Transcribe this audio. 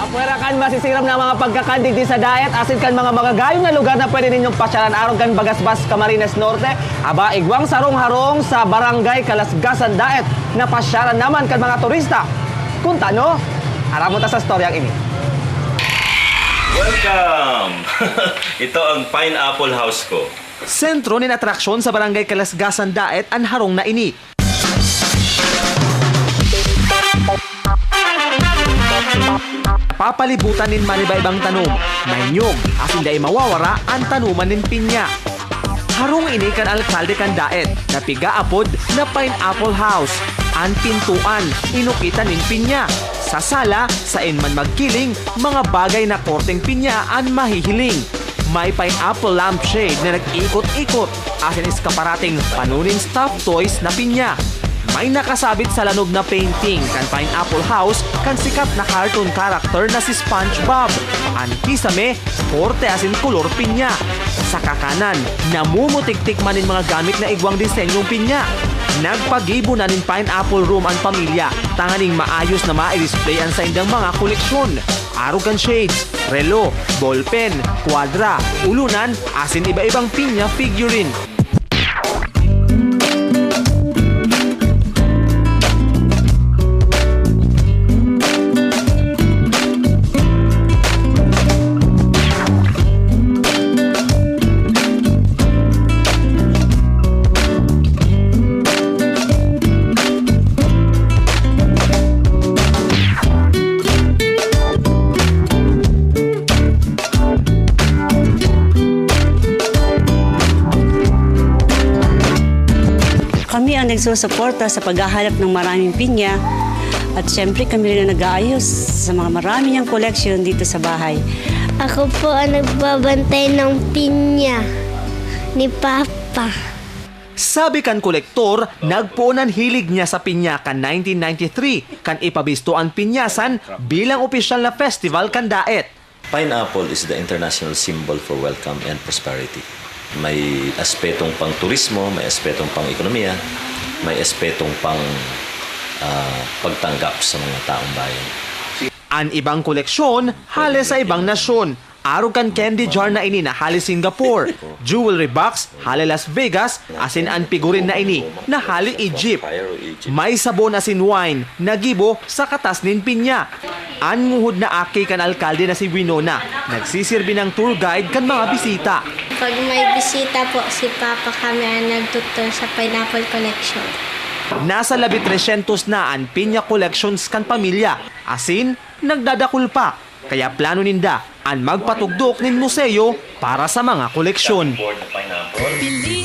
Apwera kan masisiram na mga pagkakandig di sa daet, asin kan mga magagayong na lugar na pwede ninyong pasyalan araw kan Bagasbas, Camarines Norte. Aba, igwang sarong-harong sa barangay Kalasgasan Daet na pasyalan naman kan mga turista. Kung tano, aram mo ta sa storyang ini. Welcome! Ito ang Pineapple House ko. Sentro nin atraksyon sa barangay Kalasgasan Daet ang harong na ini. Papalibutan nin manibaybang tanom, may nyog, asin day mawawara ang tanuman nin pinya. Harong ini kan alkalde kan Daet, na piga-apod na Pineapple House. Ang pintuan, inukitan nin pinya. Sa sala, sain man magkiling, mga bagay na korteng pinya ang mahihiling. May pineapple lampshade na nag-ikot-ikot, asin iskaparating panunin stuffed toys na pinya. May nakasabit sa lanog na painting kan Pineapple House kan sikat na cartoon character na si SpongeBob. Ang kisame, porte asin kolor pinya. Sa kakanan, namumutik-tik man mga gamit na igwang disenyong pinya. Nagpagibo na nin Pineapple Room ang pamilya, tanganing maayos na ma-display ang sa indang mga koleksyon. Arugan shades, relo, ballpen, kwadra, ulunan, asin iba-ibang pinya figurine. Kami ang nagsusuporta sa paghahanap ng maraming pinya at syempre kami rin ang nag-aayos sa mga marami niyang koleksyon dito sa bahay. Ako po ang nagbabantay ng pinya ni Papa. Sabi kan kolektor, nagpuunan hilig niya sa pinya kan 1993 kan ipabisto ang pinyasan bilang opisyal na festival kan Daet. Pineapple is the international symbol for welcome and prosperity. May aspetong pang turismo, may aspetong pang ekonomiya, may aspetong pang pagtanggap sa mga taong bayan. Ang ibang koleksyon, halos sa ibang nasyon. Arugan candy jar na ini na hali Singapore, jewelry box, hali Las Vegas, asin ang figurin na ini na hali Egypt. May sabon asin wine, nagibo sa katas nin pinya. Ang nguhod na aki kan alkalde na si Winona, nagsisirbi ng tour guide kan mga bisita. Pag may bisita po, si Papa kami ang nagtutur sa Pineapple Collection. Nasa 300 na ang pinya collections kan pamilya, asin nagdadakul pa. Kaya plano ninda ang magpatugdok nin museo para sa mga koleksyon. Pineapple.